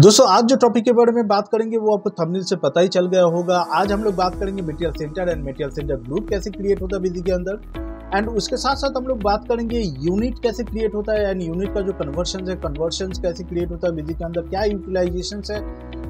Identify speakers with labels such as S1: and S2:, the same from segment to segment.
S1: दोस्तों आज जो टॉपिक के बारे में बात करेंगे वो आपको थंबनेल से पता ही चल गया होगा। आज हम लोग बात करेंगे material centre and material centre group कैसे क्रिएट होता है बिजी के अंदर, एंड उसके साथ साथ हम लोग बात करेंगे यूनिट कैसे क्रिएट होता है एंड यूनिट का जो कन्वर्शन है, कन्वर्शन कैसे क्रिएट होता है बिजी के अंदर, क्या यूटिलाइजेशन है,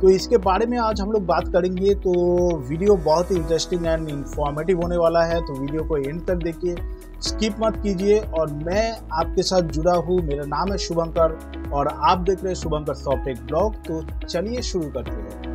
S1: तो इसके बारे में आज हम लोग बात करेंगे। तो वीडियो बहुत ही इंटरेस्टिंग एंड इंफॉर्मेटिव होने वाला है, तो वीडियो को एंड तक देखिए, स्किप मत कीजिए। और मैं आपके साथ जुड़ा हूँ, मेरा नाम है शुभंकर और आप देख रहे हैं शुभंकर सॉफ्टटेक ब्लॉग। तो चलिए शुरू करते हैं।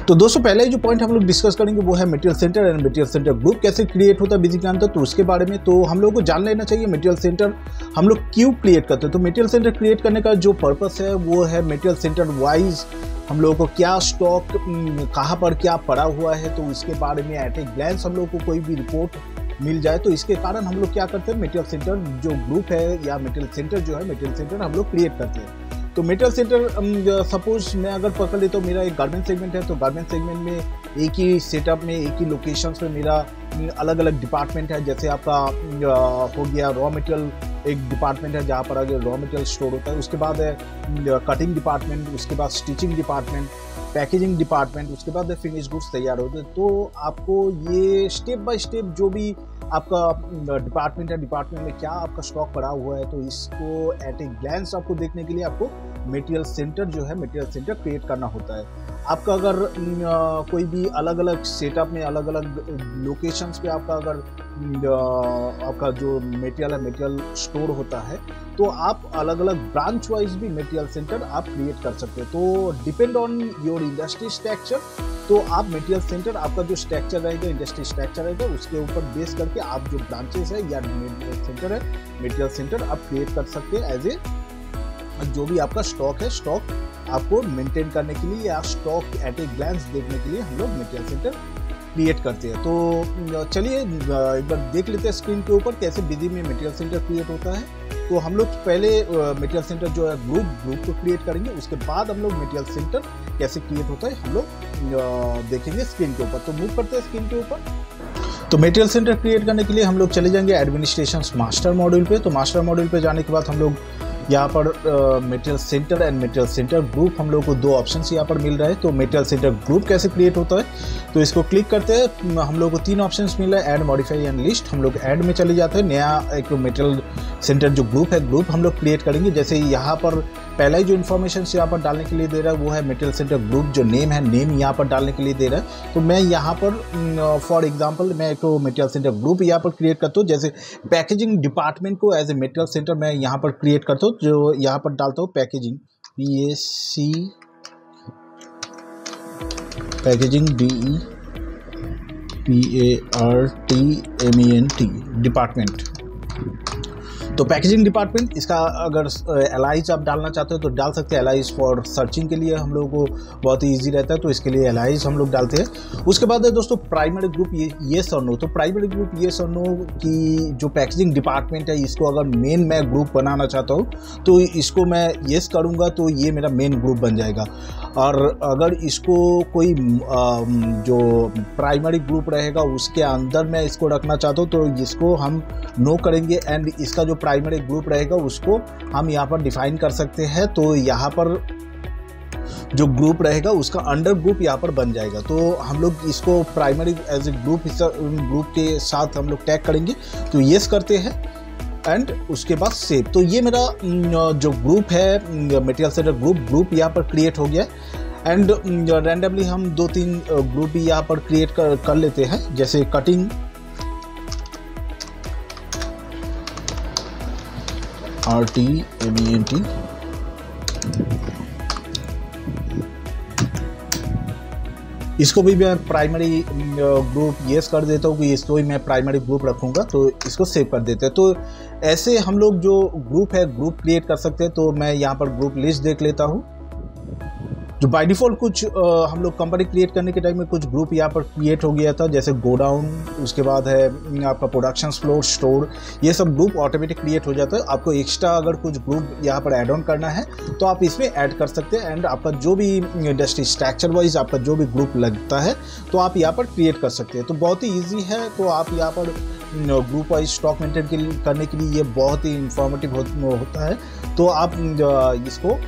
S1: तो दोस्तों पहले जो पॉइंट हम लोग डिस्कस करेंगे वो है material centre and material centre group कैसे क्रिएट होता है बिजी के अंदर, तो उसके बारे में तो हम लोगों को जान लेना चाहिए मटेरियल सेंटर हम लोग क्यों क्रिएट करते हैं। तो मटेरियल सेंटर क्रिएट करने का जो पर्पस है वो है मटेरियल सेंटर वाइज हम लोगों को क्या स्टॉक कहाँ पर क्या पड़ा हुआ है, तो इसके बारे में एट ए ग्लैंस हम लोग को कोई भी रिपोर्ट मिल जाए। तो इसके कारण हम लोग क्या करते हैं, मटेरियल सेंटर जो ग्रुप है या मटेरियल सेंटर जो है मटेरियल सेंटर हम लोग क्रिएट करते हैं। तो मटेरियल सेंटर सपोज मैं अगर पकड़ लेता हूँ, मेरा एक गारमेंट सेगमेंट है, तो गारमेंट सेगमेंट में एक ही सेटअप में एक ही लोकेशंस में मेरा अलग अलग डिपार्टमेंट है। जैसे आपका हो गया रॉ मटेरियल, एक डिपार्टमेंट है जहाँ पर आगे रॉ मटेरियल स्टोर होता है, उसके बाद है कटिंग डिपार्टमेंट, उसके बाद स्टिचिंग डिपार्टमेंट, पैकेजिंग डिपार्टमेंट, उसके बाद फिनिश गुड्स तैयार होते हैं। तो आपको ये स्टेप बाय स्टेप जो भी आपका डिपार्टमेंट है, डिपार्टमेंट में क्या आपका स्टॉक पड़ा हुआ है, तो इसको एट ए ग्लैंस आपको देखने के लिए आपको मटेरियल सेंटर जो है मटेरियल सेंटर क्रिएट करना होता है। आपका अगर कोई भी अलग अलग सेटअप में अलग अलग लोकेशंस पे आपका अगर आपका जो मटेरियल है मटेरियल स्टोर होता है, तो आप अलग अलग ब्रांच वाइज भी मटेरियल सेंटर आप क्रिएट कर सकते हैं। तो depend on your industry structure, तो आप मटेरियल सेंटर आपका जो स्ट्रक्चर रहेगा, इंडस्ट्री स्ट्रक्चर रहेगा, उसके ऊपर बेस करके आप जो ब्रांचेस है या मटेरियल सेंटर है मटेरियल सेंटर आप क्रिएट कर सकते हैं एज ए जो भी आपका स्टॉक है, स्टॉक आपको मेंटेन करने के लिए या स्टॉक एट ए ग्लैंस देखने के लिए हम लोग मटेरियल सेंटर क्रिएट करते हैं। तो चलिए एक बार देख लेते हैं स्क्रीन के ऊपर कैसे बिजी में मटेरियल सेंटर क्रिएट होता है। तो हम लोग पहले मटेरियल सेंटर जो है ग्रुप को क्रिएट करेंगे, उसके बाद हम लोग मटेरियल सेंटर कैसे क्रिएट होता है हम लोग देखेंगे स्क्रीन के ऊपर। तो मूव करते हैं स्क्रीन के ऊपर। तो मटेरियल सेंटर क्रिएट करने के लिए हम लोग चले जाएंगे एडमिनिस्ट्रेशन मास्टर मॉड्यूल पे। तो मास्टर मॉड्यूल पे जाने के बाद हम लोग यहाँ पर material centre and material centre group हम लोग को दो ऑप्शंस यहाँ पर मिल रहा है। तो मटेरियल सेंटर ग्रुप कैसे क्रिएट होता है, तो इसको क्लिक करते हैं, हम लोग को तीन ऑप्शंस मिल रहा है, ऐड, मॉडिफाई एंड लिस्ट। हम लोग ऐड में चले जाते हैं, नया एक मटेरियल सेंटर जो ग्रुप है ग्रुप हम लोग क्रिएट करेंगे। जैसे यहाँ पर पहला ही जो इन्फॉर्मेशन यहाँ पर डालने के लिए दे रहा है वो है मटेरियल सेंटर ग्रुप जो नेम है, नेम यहाँ पर डालने के लिए दे रहा है। तो मैं यहाँ पर फॉर एग्जांपल मैं एक मटेरियल सेंटर ग्रुप यहाँ पर क्रिएट करता हूँ। जैसे पैकेजिंग डिपार्टमेंट को एज ए मटेरियल सेंटर मैं यहाँ पर क्रिएट करता हूँ, जो यहाँ पर डालता हूँ पैकेजिंग, पैकेजिंग DEPARTMENT डिपार्टमेंट। तो पैकेजिंग डिपार्टमेंट, इसका अगर एलाइज आप डालना चाहते हो तो डाल सकते हैं। एलाइज फॉर सर्चिंग के लिए हम लोगों को बहुत ही ईजी रहता है, तो इसके लिए एलाइज हम लोग डालते हैं। उसके बाद है दोस्तों प्राइमरी ग्रुप येस और नो। तो प्राइमरी ग्रुप येस और नो की जो पैकेजिंग डिपार्टमेंट है, इसको अगर मेन मैं ग्रुप बनाना चाहता हूँ तो इसको मैं येस करूँगा तो ये मेरा मेन ग्रुप बन जाएगा। और अगर इसको कोई जो प्राइमरी ग्रुप रहेगा उसके अंदर मैं इसको रखना चाहता हूँ तो इसको हम नो करेंगे, एंड इसका जो प्राइमरी ग्रुप रहेगा उसको हम यहाँ पर डिफाइन कर सकते हैं। तो यहाँ पर जो ग्रुप रहेगा उसका अंडर ग्रुप यहाँ पर बन जाएगा। तो हम लोग इसको प्राइमरी एज ए ग्रुप के साथ हम लोग टैग करेंगे। तो येस करते हैं एंड उसके बाद सेव। तो ये मेरा जो ग्रुप है मटेरियल सेंटर ग्रुप यहाँ पर क्रिएट हो गया। एंड रैंडमली हम 2-3 ग्रुप भी यहाँ पर क्रिएट कर लेते हैं। जैसे कटिंग RTMENT, इसको भी मैं प्राइमरी ग्रुप येस कर देता हूँ कि इसको ही मैं प्राइमरी ग्रुप रखूँगा, तो इसको सेव कर देते हैं। तो ऐसे हम लोग जो ग्रुप है ग्रुप क्रिएट कर सकते हैं। तो मैं यहाँ पर ग्रुप लिस्ट देख लेता हूँ। जो बाय डिफ़ॉल्ट कुछ हम लोग कंपनी क्रिएट करने के टाइम में कुछ ग्रुप यहाँ पर क्रिएट हो गया था, जैसे गोडाउन, उसके बाद है आपका प्रोडक्शन फ्लोर, स्टोर, ये सब ग्रुप ऑटोमेटिक क्रिएट हो जाता है। आपको एक्स्ट्रा अगर कुछ ग्रुप यहाँ पर ऐड ऑन करना है तो आप इसमें ऐड कर सकते हैं, एंड आपका जो भी इंडस्ट्री स्ट्रक्चर वाइज आपका जो भी ग्रुप लगता है तो आप यहाँ पर क्रिएट कर सकते हैं। तो बहुत ही ईजी है। तो आप यहाँ पर ग्रुप वाइज स्टॉक मेंटेन करने के लिए ये बहुत ही इंफॉर्मेटिव होता है। तो आप इसको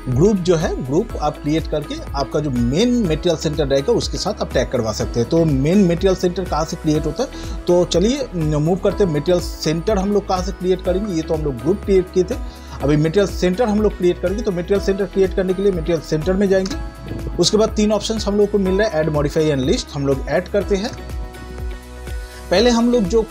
S1: ग्रुप जो है ग्रुप आप क्रिएट करके आपका जो मेन मटेरियल सेंटर रहेगा उसके साथ आप टैग करवा सकते हैं। तो मेन मटेरियल सेंटर कहाँ से क्रिएट होता है, तो चलिए मूव करते हैं। मटेरियल सेंटर हम लोग कहाँ से क्रिएट करेंगे, ये तो हम लोग ग्रुप क्रिएट किए थे, अभी मटेरियल सेंटर हम लोग क्रिएट करेंगे। तो मटेरियल सेंटर क्रिएट करने के लिए मटेरियल सेंटर में जाएंगे। उसके बाद 3 ऑप्शन हम लोग को मिल रहा है, ऐड, मॉडिफाई एंड लिस्ट। हम लोग ऐड करते हैं। पहले हम लोग जो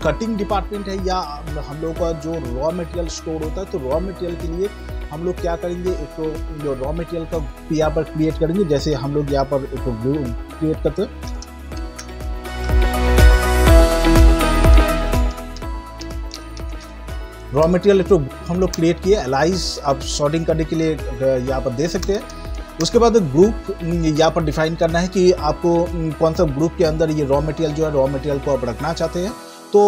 S1: कटिंग डिपार्टमेंट है या हम लोग का जो रॉ मटेरियल स्टोर होता है, तो रॉ मटेरियल के लिए हम लोग क्या करेंगे, एक तो जो रॉ मटेरियल का यहाँ पर क्रिएट करेंगे। जैसे हम लोग यहाँ पर एक क्रिएट करते हैं, रॉ मटेरियल एक तो हम लोग क्रिएट किए। एलाइज आप सॉर्टिंग करने के लिए यहाँ पर दे सकते हैं। उसके बाद ग्रुप यहाँ पर डिफाइन करना है कि आपको कौन सा ग्रुप के अंदर ये रॉ मटेरियल जो है रॉ मटेरियल को आप रखना चाहते हैं। तो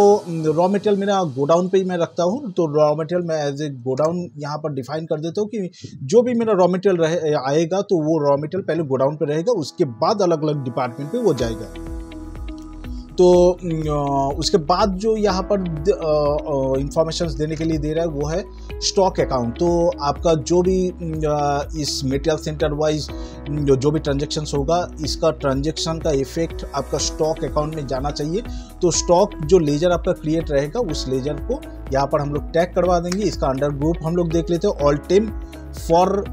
S1: रॉ मटेरियल मेरा गोडाउन पे ही मैं रखता हूँ, तो रॉ मटेरियल मैं एज ए गोडाउन यहाँ पर डिफाइन कर देता हूँ कि जो भी मेरा रॉ मटेरियल आएगा तो वो रॉ मटेरियल पहले गोडाउन पे रहेगा, उसके बाद अलग अलग डिपार्टमेंट पे वो जाएगा। तो उसके बाद जो यहाँ पर इंफॉर्मेशन देने के लिए दे रहा है वो है स्टॉक अकाउंट। तो आपका जो भी इस मटेरियल सेंटर वाइज जो भी ट्रांजेक्शन्स होगा, इसका ट्रांजेक्शन का इफेक्ट आपका स्टॉक अकाउंट में जाना चाहिए। तो स्टॉक जो लेजर आपका क्रिएट रहेगा उस लेजर को यहाँ पर हम लोग टैग करवा देंगे। इसका अंडर ग्रुप हम लोग देख लेते हैं, ऑल टाइम फॉर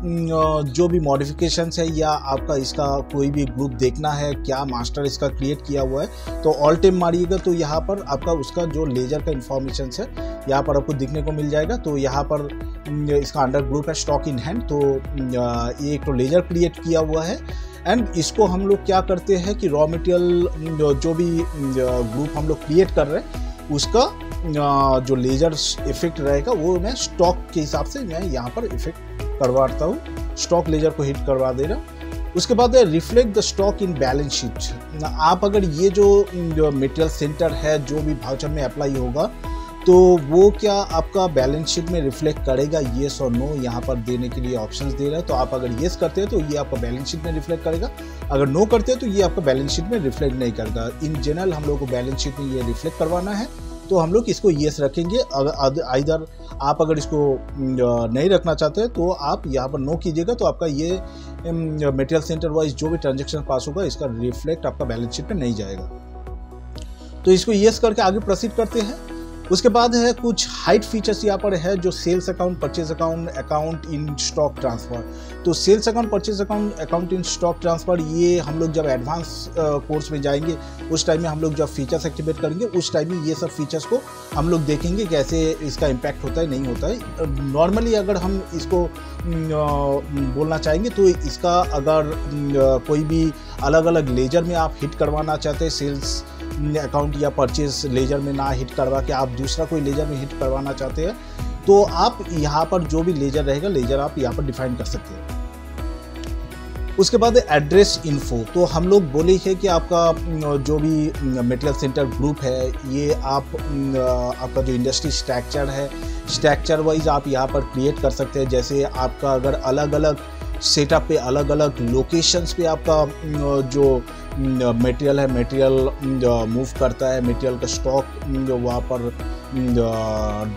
S1: जो भी मॉडिफिकेशंस है या आपका इसका कोई भी ग्रुप देखना है, क्या मास्टर इसका क्रिएट किया हुआ है, तो ऑल टाइम मारिएगा। तो यहाँ पर आपका उसका जो लेजर का इंफॉर्मेशन है यहाँ पर आपको दिखने को मिल जाएगा। तो यहाँ पर इसका अंडर ग्रुप है स्टॉक इन हैंड। तो ये एक तो लेजर क्रिएट किया हुआ है, एंड इसको हम लोग क्या करते हैं कि रॉ मटेरियल जो भी ग्रुप हम लोग क्रिएट कर रहे हैं उसका जो लेजर इफेक्ट रहेगा वो मैं स्टॉक के हिसाब से मैं यहाँ पर इफेक्ट करवाता हूँ, स्टॉक लेजर को हिट करवा दे रहा। उसके बाद है reflect the stock in balance sheet. आप अगर ये जो मटेरियल सेंटर है जो भी वाउचर में अप्लाई होगा तो वो क्या आपका बैलेंस शीट में रिफ्लेक्ट करेगा, येस और नो यहाँ पर देने के लिए ऑप्शंस दे रहा है। तो आप अगर येस करते हैं तो ये आपका बैलेंस शीट में रिफ्लेक्ट करेगा, अगर नो करते हैं तो ये आपका बैलेंस शीट में रिफ्लेक्ट नहीं करेगा। इन जनरल हम लोग को बैलेंस शीट में ये रिफ्लेक्ट करवाना है, तो हम लोग इसको येस रखेंगे। इधर आप अगर इसको नहीं रखना चाहते हैं तो आप यहाँ पर नो कीजिएगा। तो आपका ये मटेरियल सेंटर वाइज जो भी ट्रांजेक्शन पास होगा इसका रिफ्लेक्ट आपका बैलेंस शीट में नहीं जाएगा। तो इसको येस करके आगे प्रोसीड करते हैं। उसके बाद है कुछ हाइड फीचर्स यहाँ पर है जो sales account, purchase account, account in stock transfer. तो sales account, purchase account, account in stock transfer ये हम लोग जब एडवांस कोर्स में जाएंगे उस टाइम में हम लोग जब फीचर्स एक्टिवेट करेंगे उस टाइम में ये सब फीचर्स को हम लोग देखेंगे कैसे इसका इम्पैक्ट होता है नहीं होता है। नॉर्मली अगर हम इसको बोलना चाहेंगे तो इसका अगर कोई भी अलग अलग लेजर में आप हिट करवाना चाहते हैं, सेल्स अकाउंट या परचेज लेजर में ना हिट करवा के आप दूसरा कोई लेजर में हिट करवाना चाहते हैं तो आप यहाँ पर जो भी लेजर रहेगा लेजर आप यहाँ पर डिफाइन कर सकते हैं। उसके बाद एड्रेस इन्फो। तो हम लोग बोले हैं कि आपका जो भी मटेरियल सेंटर ग्रुप है ये आपका जो इंडस्ट्री स्ट्रक्चर है स्ट्रक्चर वाइज आप यहाँ पर क्रिएट कर सकते हैं। जैसे आपका अगर अलग अलग सेटअप पे अलग अलग लोकेशंस पे आपका जो मटेरियल है मटेरियल मूव करता है, मटेरियल का स्टॉक जो वहाँ पर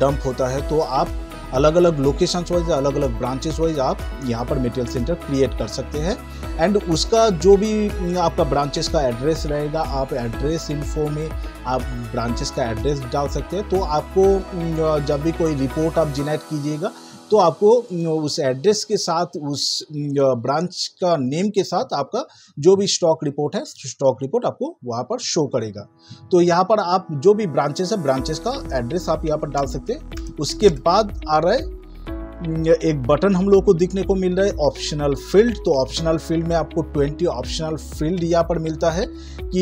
S1: डंप होता है, तो आप अलग अलग लोकेशंस वाइज अलग अलग ब्रांचेस वाइज आप यहाँ पर मटेरियल सेंटर क्रिएट कर सकते हैं। एंड उसका जो भी आपका ब्रांचेस का एड्रेस रहेगा आप एड्रेस इन्फो में आप ब्रांचेस का एड्रेस डाल सकते हैं। तो आपको जब भी कोई रिपोर्ट आप जनरेट कीजिएगा तो आपको उस एड्रेस के साथ उस ब्रांच का नेम के साथ आपका जो भी स्टॉक रिपोर्ट है स्टॉक रिपोर्ट आपको वहाँ पर शो करेगा। तो यहाँ पर आप जो भी ब्रांचेस है ब्रांचेस का एड्रेस आप यहाँ पर डाल सकते हैं। उसके बाद आ रहा है एक बटन हम लोग को दिखने को मिल रहा है ऑप्शनल फील्ड। तो ऑप्शनल फील्ड में आपको 20 ऑप्शनल फील्ड यहाँ पर मिलता है कि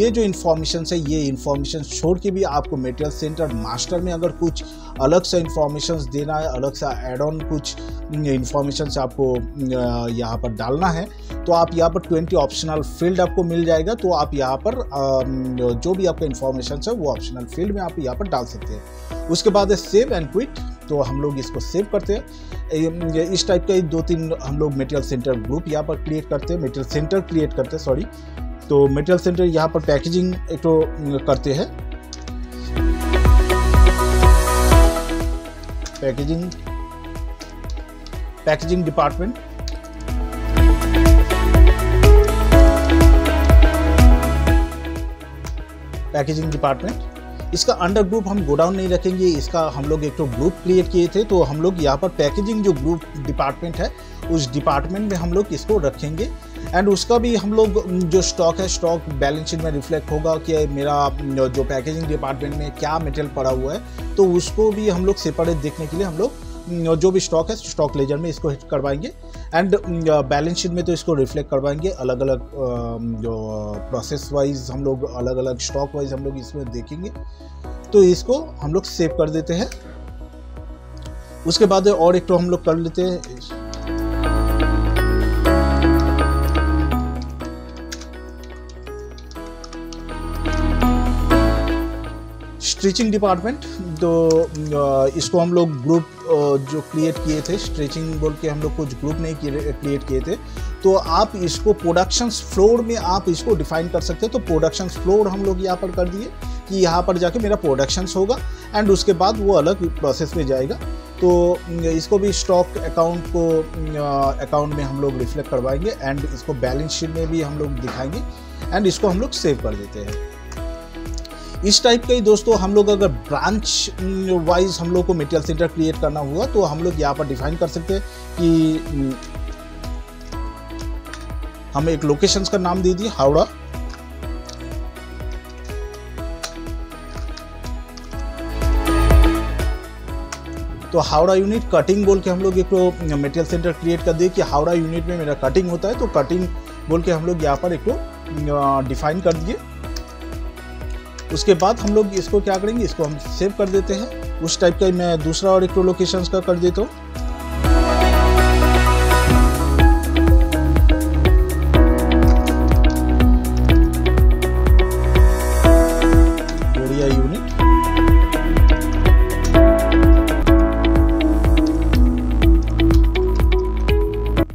S1: ये जो इन्फॉर्मेशन है, ये इन्फॉर्मेशन छोड़ के भी आपको मटेरियल सेंटर मास्टर में अगर कुछ अलग सा इन्फॉर्मेशन देना है, अलग सा एड ऑन कुछ इन्फॉर्मेशन आपको यहाँ पर डालना है, तो आप यहाँ पर 20 ऑप्शनल फील्ड आपको मिल जाएगा। तो आप यहाँ पर जो भी आपका इन्फॉर्मेशन है वो ऑप्शनल फील्ड में आप यहाँ पर डाल सकते हैं। उसके बाद है सेव एंड क्विट। तो हम लोग इसको सेव करते हैं। इस टाइप का 2-3 हम लोग मटेरियल सेंटर ग्रुप यहाँ पर क्रिएट करते हैं, मटेरियल सेंटर क्रिएट करते हैं, सॉरी। तो मटेरियल सेंटर यहाँ पर पैकेजिंग एक तो करते हैं, पैकेजिंग डिपार्टमेंट, इसका अंडर ग्रुप हम गोडाउन नहीं रखेंगे, इसका हम लोग एक तो ग्रुप क्रिएट किए थे। तो हम लोग यहाँ पर पैकेजिंग जो ग्रुप डिपार्टमेंट है उस डिपार्टमेंट में हम लोग इसको रखेंगे। एंड उसका भी हम लोग जो स्टॉक है, स्टॉक बैलेंस शीट में रिफ्लेक्ट होगा कि मेरा जो पैकेजिंग डिपार्टमेंट में क्या मटेरियल पड़ा हुआ है, तो उसको भी हम लोग सेपरेट देखने के लिए हम लोग जो भी स्टॉक है स्टॉक लेजर में इसको हिट करवाएंगे। एंड बैलेंस शीट में तो इसको रिफ्लेक्ट करवाएंगे, अलग अलग जो प्रोसेस वाइज हम लोग अलग अलग स्टॉक वाइज हम लोग इसमें देखेंगे। तो इसको हम लोग सेव कर देते हैं। उसके बाद और एक तो हम लोग कर लेते हैं स्टिचिंग डिपार्टमेंट। तो इसको हम लोग ग्रुप जो क्रिएट किए थे, स्ट्रेचिंग बोल के हम लोग कुछ ग्रुप नहीं क्रिएट किए थे। तो आप इसको प्रोडक्शंस फ्लोर में आप इसको डिफाइन कर सकते हैं। तो प्रोडक्शंस फ्लोर हम लोग यहाँ पर कर दिए कि यहाँ पर जाके मेरा प्रोडक्शंस होगा एंड उसके बाद वो अलग प्रोसेस में जाएगा। तो इसको भी स्टॉक अकाउंट को अकाउंट में हम लोग रिफ्लेक्ट करवाएंगे एंड इसको बैलेंस शीट में भी हम लोग दिखाएंगे एंड इसको हम लोग सेव कर देते हैं। इस टाइप का ही दोस्तों हम लोग अगर ब्रांच वाइज हम लोग को मटेरियल सेंटर क्रिएट करना हुआ तो हम लोग यहाँ पर डिफाइन कर सकते हैं कि हम एक लोकेशंस का नाम दे दिए हावड़ा। तो हावड़ा यूनिट कटिंग बोल के हम लोग एक मटेरियल सेंटर क्रिएट कर दिए कि हावड़ा यूनिट में मेरा कटिंग होता है। तो कटिंग बोल के हम लोग यहाँ पर एक डिफाइन कर दिए। उसके बाद हम लोग इसको क्या करेंगे, इसको हम सेव कर देते हैं। उस टाइप का मैं दूसरा और एक लोकेशंस का कर देता हूँ। गोड़िया यूनिट,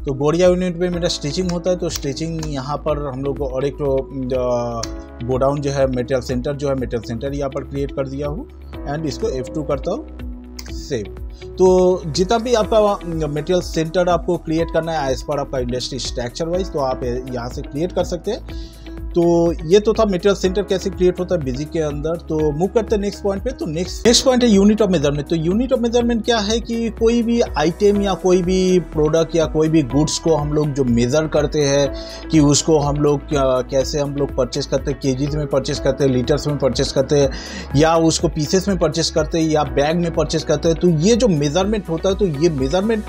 S1: तो गोड़िया यूनिट पे मेरा स्टिचिंग होता है। तो स्टिचिंग यहाँ पर हम लोग और एक गोडाउन जो है मटेरियल सेंटर जो है मटेरियल सेंटर यहाँ पर क्रिएट कर दिया हूँ एंड इसको F2 करता हूँ, सेव। तो जितना भी आपका मटेरियल सेंटर आपको क्रिएट करना है एज पर आपका इंडस्ट्री स्ट्रक्चर वाइज, तो आप यहाँ से क्रिएट कर सकते हैं। तो ये तो था मटेरियल सेंटर कैसे क्रिएट होता है बिजी के अंदर। तो मूव करते हैं नेक्स्ट पॉइंट पे। तो नेक्स्ट पॉइंट है यूनिट ऑफ मेजरमेंट। तो यूनिट ऑफ मेजरमेंट क्या है कि कोई भी आइटम या कोई भी प्रोडक्ट या कोई भी गुड्स को हम लोग जो मेज़र करते हैं कि उसको हम लोग कैसे हम लोग परचेस करते हैं, केजीज में परचेस करते हैं, लीटर्स में परचेस करते हैं, या उसको पीसेस में परचेस करते हैं, या बैग में परचेस करते हैं। तो ये जो मेजरमेंट होता है, तो ये मेजरमेंट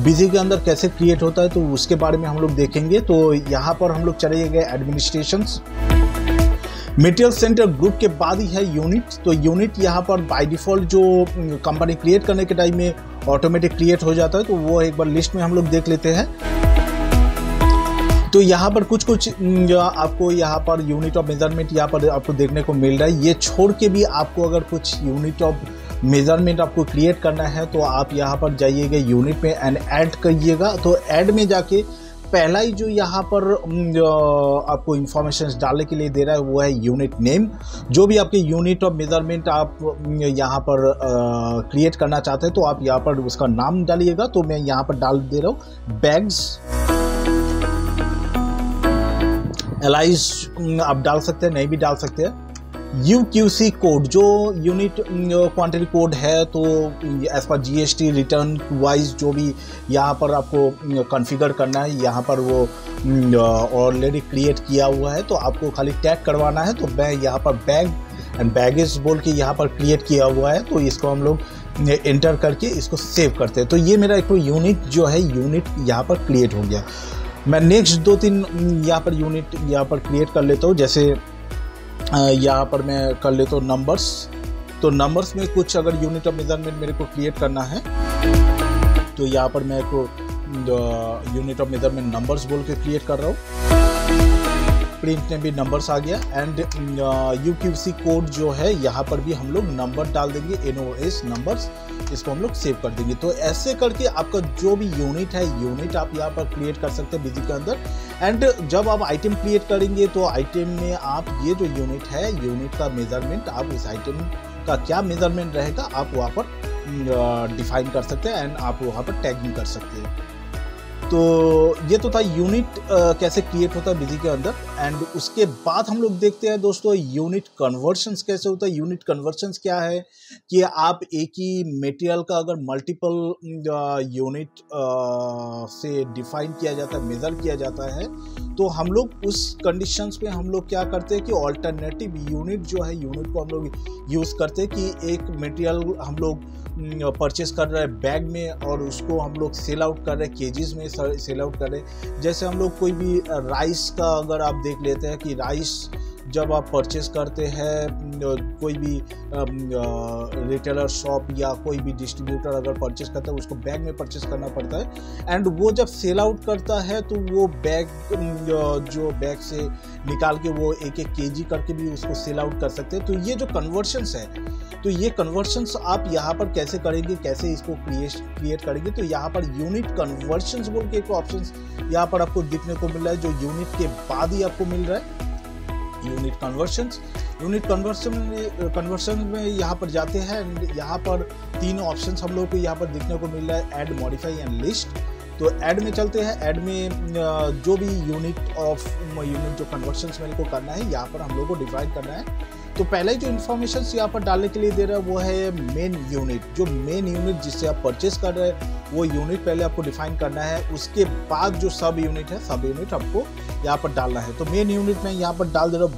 S1: बिजी के अंदर कैसे क्रिएट होता है, तो उसके बारे में हम लोग देखेंगे। तो यहाँ पर हम लोग चले गए एडमिनिस्ट्रेशंस। मटेरियल सेंटर ग्रुप के बाद ही है यूनिट। तो यूनिट यहाँ पर बाय डिफॉल्ट जो कंपनी क्रिएट करने के टाइम में ऑटोमेटिक क्रिएट हो जाता है। तो वो एक बार लिस्ट में हम लोग देख लेते हैं। तो यहाँ पर कुछ आपको यहाँ पर यूनिट ऑफ मेजरमेंट यहाँ पर आपको देखने को मिल रहा है। ये छोड़ के भी आपको अगर कुछ यूनिट ऑफ मेजरमेंट आपको क्रिएट करना है तो आप यहाँ पर जाइएगा यूनिट में एंड ऐड करिएगा। तो ऐड में जाके पहला ही जो यहाँ पर आपको इंफॉर्मेशन डालने के लिए दे रहा है वो है यूनिट नेम। जो भी आपके यूनिट ऑफ मेजरमेंट आप यहाँ पर क्रिएट करना चाहते हैं तो आप यहाँ पर उसका नाम डालिएगा। तो मैं यहाँ पर डाल दे रहा हूँ बैग्स। एलाइज आप डाल सकते हैं, नहीं भी डाल सकते हैं। UQC कोड जो यूनिट क्वांटिटी कोड है, तो as per GST return wise जो भी यहाँ पर आपको कॉन्फ़िगर करना है, यहाँ पर वो ऑलरेडी क्रिएट किया हुआ है। तो आपको खाली टैग करवाना है। तो मैं यहाँ पर बैग एंड बैगेज बोल के यहाँ पर क्रिएट किया हुआ है। तो इसको हम लोग एंटर करके इसको सेव करते हैं। तो ये मेरा एक यूनिट जो है यूनिट यहाँ पर क्रिएट हो गया। मैं नेक्स्ट 2-3 यहाँ पर यूनिट यहाँ पर क्रिएट कर लेता हूँ। जैसे यहाँ पर मैं कर लेता हूँ नंबर्स। तो नंबर्स में कुछ अगर यूनिट ऑफ मेजरमेंट मेरे को क्रिएट करना है तो यहाँ पर मैं को यूनिट ऑफ मेजरमेंट नंबर्स बोल के क्रिएट कर रहा हूँ। प्रिंट में भी नंबर्स आ गया एंड UQC कोड जो है यहाँ पर भी हम लोग नंबर डाल देंगे, NOS नंबर्स, इसको हम लोग सेव कर देंगे। तो ऐसे करके आपका जो भी यूनिट है यूनिट आप यहाँ पर क्रिएट कर सकते हैं बिजी के अंदर। एंड जब आप आइटम क्रिएट करेंगे तो आइटम में आप ये जो यूनिट है यूनिट का मेजरमेंट, आप उस आइटम का क्या मेजरमेंट रहेगा आप वहाँ पर डिफाइन कर सकते हैं एंड आप वहाँ पर टैगिंग कर सकते हैं। तो ये तो था यूनिट कैसे क्रिएट होता है बिजी के अंदर। एंड उसके बाद हम लोग देखते हैं दोस्तों यूनिट कन्वर्शंस कैसे होता है। यूनिट कन्वर्शंस क्या है कि आप एक ही मटेरियल का अगर मल्टीपल यूनिट से डिफाइन किया जाता है, मेज़र किया जाता है, तो हम लोग उस कंडीशंस में हम लोग क्या करते हैं कि ऑल्टरनेटिव यूनिट जो है यूनिट को हम लोग यूज़ करते हैं कि एक मटेरियल हम लोग परचेस कर रहे हैं बैग में और उसको हम लोग सेल आउट कर रहे हैं केजीज में सेल आउट कर रहे हैं। जैसे हम लोग कोई भी राइस का अगर आप देख लेते हैं कि राइस जब आप परचेस करते हैं कोई भी रिटेलर शॉप या कोई भी डिस्ट्रीब्यूटर अगर परचेस करता है उसको बैग में परचेस करना पड़ता है। एंड वो जब सेल आउट करता है तो वो बैग जो बैग से निकाल के वो एक केजी करके भी उसको सेल आउट कर सकते हैं। तो ये जो कन्वर्शंस है, तो ये कन्वर्शंस आप यहाँ पर कैसे करेंगे, कैसे इसको क्रिएट करेंगे, तो यहाँ पर यूनिट कन्वर्शंस बोल के एक ऑप्शन यहाँ पर आपको दिखने को मिल रहा है जो यूनिट के बाद ही आपको मिल रहा है। यूनिट कन्वर्शन में यहाँ पर जाते हैं एंड यहाँ पर 3 ऑप्शंस हम लोग को यहाँ पर देखने को मिल रहा है, ऐड, मॉडिफाई एंड लिस्ट। तो ऐड में चलते हैं। ऐड में जो भी यूनिट जो कन्वर्शंस मेरे को करना है यहाँ पर हम लोग को डिफाइन करना है। तो पहले जो इन्फॉर्मेशन यहाँ पर डालने के लिए दे रहा है वो है मेन यूनिट। जो मेन यूनिट जिससे आप परचेस कर रहे हैं वो यूनिट पहले आपको डिफाइन करना है। उसके बाद जो सब यूनिट है, सब यूनिट आपको यहाँ पर डालना है। तो मेन यूनिट में यहाँ पर डाल दे रहा हूँ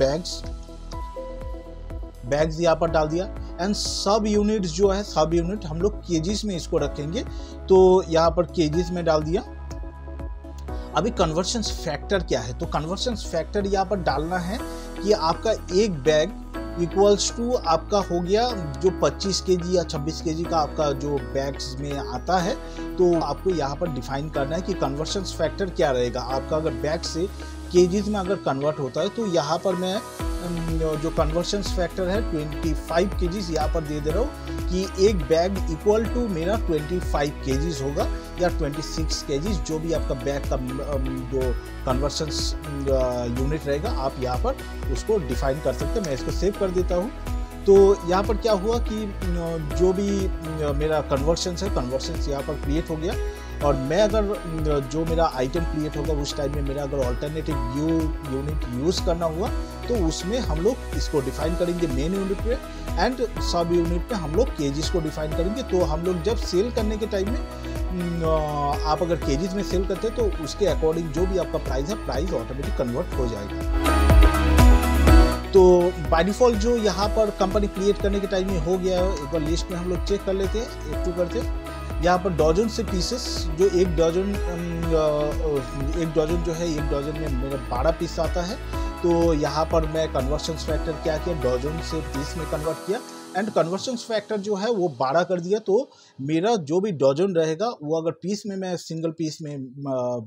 S1: बैग्स यहाँ पर डाल दिया। एंड सब यूनिट जो है, सब यूनिट हम लोग केजीज में इसको रखेंगे, तो यहाँ पर केजीज में डाल दिया। अभी कन्वर्शंस फैक्टर क्या है, तो कन्वर्शंस फैक्टर यहाँ पर डालना है कि आपका एक बैग इक्वल्स टू आपका हो गया जो 25 केजी या 26 केजी का आपका जो बैग्स में आता है। तो आपको यहाँ पर डिफाइन करना है कि कन्वर्शंस फैक्टर क्या रहेगा। आपका अगर बैग से केजीज में अगर कन्वर्ट होता है तो यहाँ पर मैं जो कन्वर्शंस फैक्टर है 25 केजीज यहाँ पर दे रहा हूँ कि एक बैग इक्वल टू मेरा 25 केजीज होगा या 26 केजीज, जो भी आपका बैग का जो कन्वर्शंस यूनिट रहेगा आप यहाँ पर उसको डिफाइन कर सकते हैं। मैं इसको सेव कर देता हूँ। तो यहाँ पर क्या हुआ कि जो भी मेरा कन्वर्शंस है, कन्वर्शंस यहाँ पर क्रिएट हो गया। और मैं अगर जो मेरा आइटम क्रिएट होगा उस टाइम में मेरा अगर ऑल्टरनेटिव यूनिट यूज़ करना हुआ तो उसमें हम लोग इसको डिफाइन करेंगे मेन यूनिट पे एंड सब यूनिट पे हम लोग केजीज को डिफाइन करेंगे। तो हम लोग जब सेल करने के टाइम में आप अगर केजीज में सेल करते हैं तो उसके अकॉर्डिंग जो भी आपका प्राइस है, प्राइस ऑटोमेटिक कन्वर्ट हो जाएगा। तो बाय डिफॉल्ट जो यहाँ पर कंपनी क्रिएट करने के टाइम में हो गया है, एक बार लिस्ट में हम लोग चेक कर लेते हैं, एक टू करते हैं। यहाँ पर डजन से पीसेस, जो एक डजन जो है, एक डजन में मेरा 12 पीस आता है। तो यहाँ पर मैं कन्वर्शंस फैक्टर क्या किया, डजन से पीस में कन्वर्ट किया एंड कन्वर्शंस फैक्टर जो है वो 12 कर दिया। तो मेरा जो भी डजन रहेगा वो अगर पीस में मैं सिंगल पीस में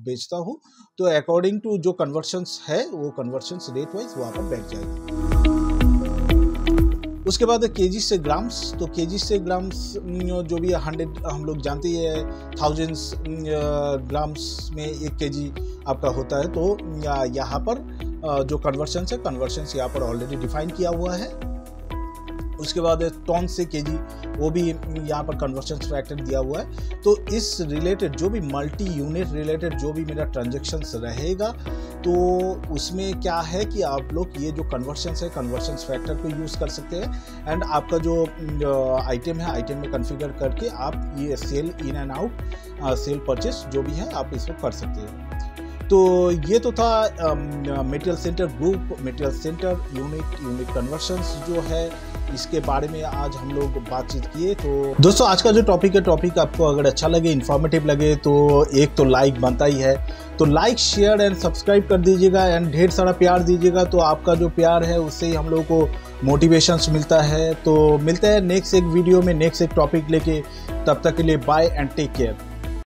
S1: बेचता हूँ तो अकॉर्डिंग टू जो कन्वर्शंस है वो कन्वर्शंस रेट वाइज वहाँ पर बैठ जाएगा। उसके बाद केजी से ग्राम्स। तो केजी से ग्राम्स जो भी 100 हम लोग जानते हैं, थाउजेंड्स ग्राम्स में 1 केजी आपका होता है। तो यहाँ पर जो कन्वर्शंस है, कन्वर्शंस यहाँ पर ऑलरेडी डिफाइन किया हुआ है। उसके बाद टन से केजी, वो भी यहाँ पर कन्वर्शंस फैक्टर दिया हुआ है। तो इस रिलेटेड जो भी मल्टी यूनिट रिलेटेड जो भी मेरा ट्रांजेक्शन्स रहेगा तो उसमें क्या है कि आप लोग ये जो कन्वर्शंस है, कन्वर्शंस फैक्टर को यूज़ कर सकते हैं एंड आपका जो आइटम है, आइटम में कॉन्फ़िगर करके आप ये sell in and out, sell purchase जो भी है आप इसको कर सकते हैं। तो ये तो था material centre group, material centre unit conversions जो है इसके बारे में आज हम लोग बातचीत किए। तो दोस्तों आज का जो टॉपिक आपको अगर अच्छा लगे, इन्फॉर्मेटिव लगे तो एक तो लाइक बनता ही है, तो लाइक शेयर एंड सब्सक्राइब कर दीजिएगा एंड ढेर सारा प्यार दीजिएगा। तो आपका जो प्यार है उससे ही हम लोग को मोटिवेशंस मिलता है। तो मिलते हैं नेक्स्ट एक वीडियो में नेक्स्ट एक टॉपिक लेके, तब तक के लिए बाय एंड टेक केयर।